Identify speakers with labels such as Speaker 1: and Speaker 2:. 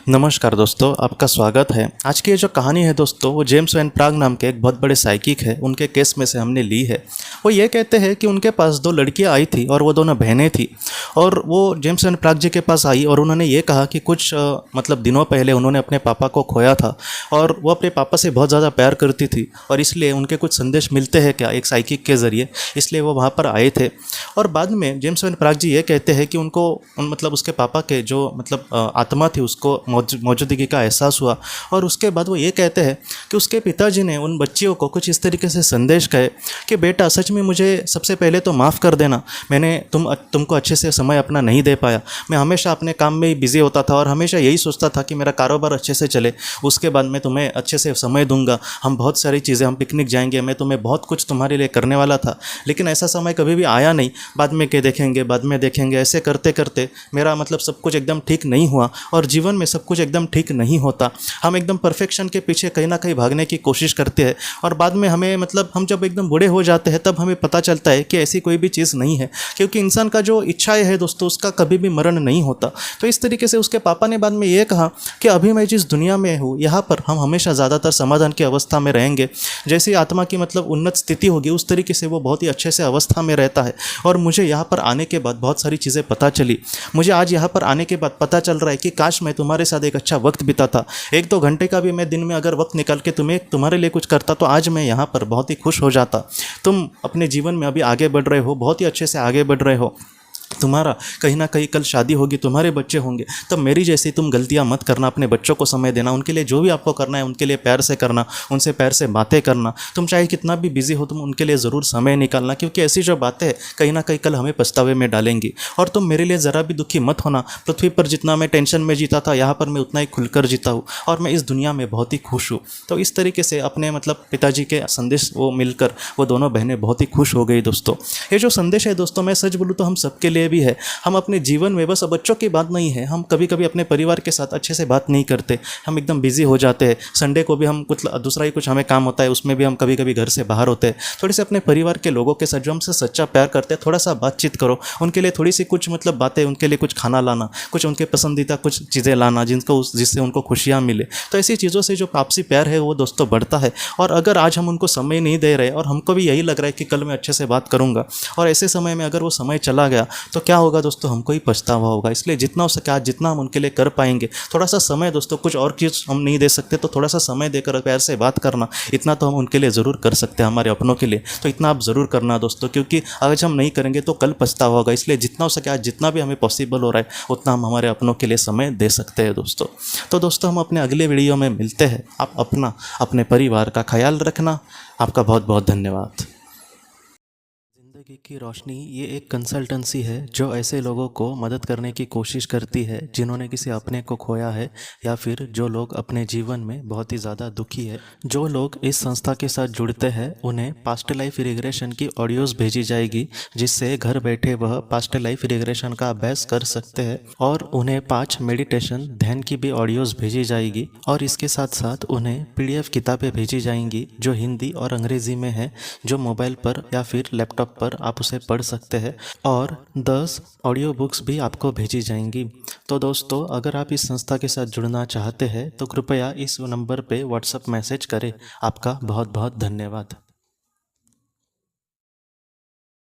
Speaker 1: नमस्कार दोस्तों, आपका स्वागत है। आज की ये जो कहानी है दोस्तों, वो जेम्स वैन प्राग नाम के एक बहुत बड़े साइकिक है, उनके केस में से हमने ली है। वो ये कहते हैं कि उनके पास दो लड़कियां आई थी और वो दोनों बहनें थी। और वो जेम्स वैन प्राग जी के पास आई और उन्होंने ये कहा कि कुछ मतलब दिनों पहले उन्होंने अपने पापा को खोया था और वो अपने पापा से बहुत ज़्यादा प्यार करती थी और इसलिए उनके कुछ संदेश मिलते हैं क्या एक साइकिक के ज़रिए, इसलिए वो वहाँ पर आए थे। और बाद में जेम्स वैन प्राग जी ये कहते हैं कि उनको मतलब उसके पापा के जो मतलब आत्मा थी उसको मौजूदगी का एहसास हुआ। और उसके बाद वो ये कहते हैं कि उसके पिताजी ने उन बच्चियों को कुछ इस तरीके से संदेश कहे कि बेटा सच में मुझे सबसे पहले तो माफ़ कर देना, मैंने तुमको अच्छे से समय अपना नहीं दे पाया। मैं हमेशा अपने काम में ही बिजी होता था और हमेशा यही सोचता था कि मेरा कारोबार अच्छे से चले, उसके बाद मैं तुम्हें अच्छे से समय दूंगा, हम बहुत सारी चीज़ें, हम पिकनिक जाएंगे, मैं तुम्हें बहुत कुछ तुम्हारे लिए करने वाला था। लेकिन ऐसा समय कभी भी आया नहीं, बाद में के देखेंगे, बाद में देखेंगे, ऐसे करते करते मेरा मतलब सब कुछ एकदम ठीक नहीं हुआ। और जीवन में सब कुछ एकदम ठीक नहीं होता, हम एकदम परफेक्शन के पीछे कहीं ना कहीं भागने की कोशिश करते हैं और बाद में हमें मतलब हम जब एकदम बूढ़े हो जाते हैं तब हमें पता चलता है कि ऐसी कोई भी चीज़ नहीं है, क्योंकि इंसान का जो इच्छाएं है दोस्तों उसका कभी भी मरण नहीं होता। तो इस तरीके से उसके पापा ने बाद में ये कहा कि अभी मैं जिस दुनिया में हूँ यहाँ पर हम हमेशा ज़्यादातर समाधान की अवस्था में रहेंगे। जैसी आत्मा की मतलब उन्नत स्थिति होगी उस तरीके से वो बहुत ही अच्छे से अवस्था में रहता है। और मुझे यहाँ पर आने के बाद बहुत सारी चीज़ें पता चली, मुझे आज यहाँ पर आने के बाद पता चल रहा है कि काश मैं तुम्हारे साथ एक अच्छा वक्त बिताता, 1-2 घंटे का भी मैं दिन में अगर वक्त निकाल के तुम्हारे लिए कुछ करता तो आज मैं यहाँ पर बहुत ही खुश हो जाता। तुम अपने जीवन में अभी आगे बढ़ रहे हो, बहुत ही अच्छे से आगे बढ़ रहे हो, तुम्हारा कहीं ना कहीं कल शादी होगी, तुम्हारे बच्चे होंगे, तब मेरी जैसी तुम गलतियां मत करना। अपने बच्चों को समय देना, उनके लिए जो भी आपको करना है उनके लिए प्यार से करना, उनसे प्यार से बातें करना। तुम चाहे कितना भी बिजी हो तुम उनके लिए ज़रूर समय निकालना, क्योंकि ऐसी जो बातें हैं कहीं ना कहीं कल हमें पछतावे में डालेंगी। और तुम मेरे लिए ज़रा भी दुखी मत होना, पृथ्वी पर जितना मैं टेंशन में जीता था यहाँ पर मैं उतना ही खुलकर जीता हूँ और मैं इस दुनिया में बहुत ही खुश हूँ। तो इस तरीके से अपने मतलब पिताजी के संदेश वो मिलकर वो दोनों बहनें बहुत ही खुश हो गई। दोस्तों ये जो संदेश है दोस्तों, मैं सच बोलूँ तो हम सबके लिए भी है। हम अपने जीवन में बस बच्चों की बात नहीं है, हम कभी कभी अपने परिवार के साथ अच्छे से बात नहीं करते, हम एकदम बिजी हो जाते हैं। संडे को भी हम कुछ दूसरा ही कुछ हमें काम होता है, उसमें भी हम कभी कभी घर से बाहर होते हैं। थोड़ी से अपने परिवार के लोगों के साथ जो हमसे सच्चा प्यार करते हैं थोड़ा सा बातचीत करो, उनके लिए थोड़ी सी कुछ मतलब बातें, उनके लिए कुछ खाना लाना, कुछ उनके पसंदीदा कुछ चीज़ें लाना जिससे उनको खुशियाँ मिले। तो ऐसी चीज़ों से जो आपसी प्यार है वो दोस्तों बढ़ता है। और अगर आज हम उनको समय नहीं दे रहे और हमको भी यही लग रहा है कि कल मैं अच्छे से बात करूँगा और ऐसे समय में अगर वो समय चला गया तो क्या होगा दोस्तों, हमको ही पछतावा होगा। इसलिए जितना हो सके आज जितना हम उनके लिए कर पाएंगे, थोड़ा सा समय दोस्तों, कुछ और चीज़ हम नहीं दे सकते तो थोड़ा सा समय देकर प्यार से बात करना, इतना तो हम उनके लिए ज़रूर कर सकते हैं, हमारे अपनों के लिए। तो इतना आप ज़रूर करना दोस्तों, क्योंकि आज हम नहीं करेंगे तो कल पछतावा होगा। इसलिए जितना हो सके आज जितना भी हमें पॉसिबल हो रहा है उतना हम हमारे अपनों के लिए समय दे सकते हैं दोस्तों। तो दोस्तों हम अपने अगले वीडियो में मिलते हैं। आप अपने परिवार का ख्याल रखना। आपका बहुत बहुत धन्यवाद। ज़िंदगी की रोशनी ये एक कंसल्टेंसी है जो ऐसे लोगों को मदद करने की कोशिश करती है जिन्होंने किसी अपने को खोया है या फिर जो लोग अपने जीवन में बहुत ही ज़्यादा दुखी है। जो लोग इस संस्था के साथ जुड़ते हैं उन्हें पास्ट लाइफ रिग्रेशन की ऑडियोज़ भेजी जाएगी, जिससे घर बैठे वह पास्ट लाइफ रिग्रेशन का अभ्यास कर सकते हैं। और उन्हें 5 मेडिटेशन ध्यान की भी ऑडियोज़ भेजी जाएगी और इसके साथ साथ उन्हें PDF किताबें भेजी जाएंगी जो हिंदी और अंग्रेज़ी में है, जो मोबाइल पर या फिर लैपटॉप पर आप उसे पढ़ सकते हैं। और 10 ऑडियो बुक्स भी आपको भेजी जाएंगी। तो दोस्तों अगर आप इस संस्था के साथ जुड़ना चाहते हैं तो कृपया इस नंबर पे व्हाट्सएप मैसेज करें। आपका बहुत बहुत धन्यवाद।